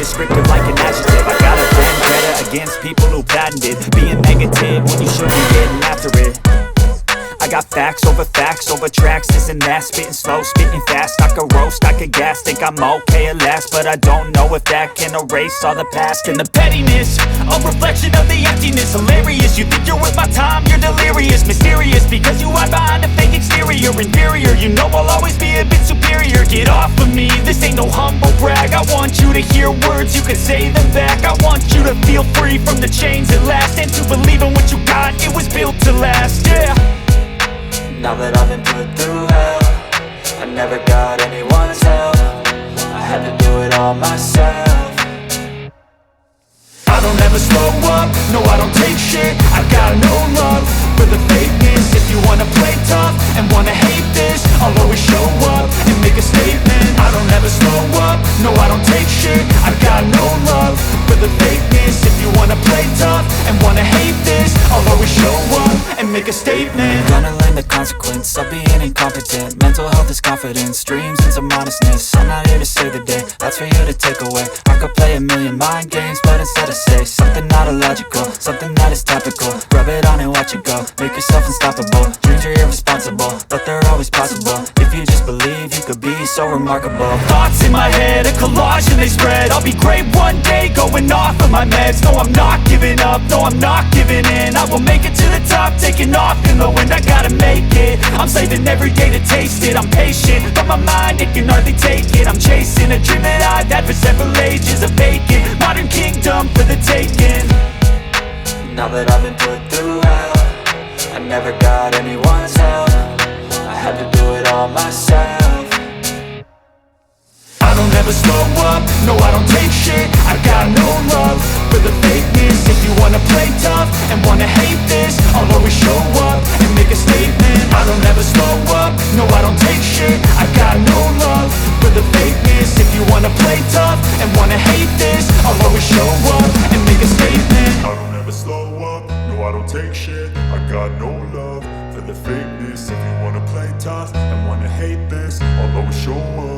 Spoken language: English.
descriptive like an adjective. I got a vendetta against people who patented being negative when you should be getting after it. I got facts over tracks, this and that. Spitting slow, spitting fast, I could roast, I could gas. Think I'm okay at last, but I don't know if that can erase all the past. And the pettiness, a reflection of the emptiness. Hilarious, you think you're worth my time, you're delirious. Mysterious, because you hide behind a fake exterior. Inferior, you know I'll always be a bit superior. Get off of me, this ain't no humble brag. I want you to hear words, you can say them back. I want you to feel free from the chains at last, and to believe in what you got, it was built to last, yeah. Now that I've been put through hell, I never got anyone's help. I had to do it all myself. I don't ever slow up, no I don't take shit. I got no love for the fakeness. If you wanna play tough and wanna hate this, I'll always show up and make a statement. I don't ever slow up, no I don't take shit. I got no love for the fakeness. If you wanna play tough and wanna hate this, I'll always show up and make a statement. Gonna learn the consequence of being incompetent. Mental health is confidence, dreams and some honestness. I'm not here to save the day, that's for you to take away. I could play a million mind games, but instead I say something not illogical, something that is topical. Rub it on and watch it go, make yourself unstoppable. Dreams are irresponsible, but they're always possible. If you just believe, you could be so remarkable. Thoughts in my head, a collage and they spread. I'll be great one day, going off of my meds. No, I'm not giving up, no, I'm not giving in. I will make it to the top, taking off in the wind. I gotta make it, I'm saving every day to taste it. I'm patient, but my mind, it can hardly take it. I'm chasing a dream that I've had for several ages. A vacant, modern kingdom for the taking. Now that I've been put through hell, I never got anyone's help. I had to do it all myself. I don't ever slow up, no I don't take shit. I got no love for the fakeness. If you wanna play tough and wanna hate this, I'll always show up and make a statement. I don't ever slow up, no I don't take shit. I got no love for the fakeness. If you wanna play tough and wanna hate this, I'll always show up and make a statement. I don't ever slow up, no I don't take shit. I got no love for the fakeness. If you wanna play tough and wanna hate this, I'll always show up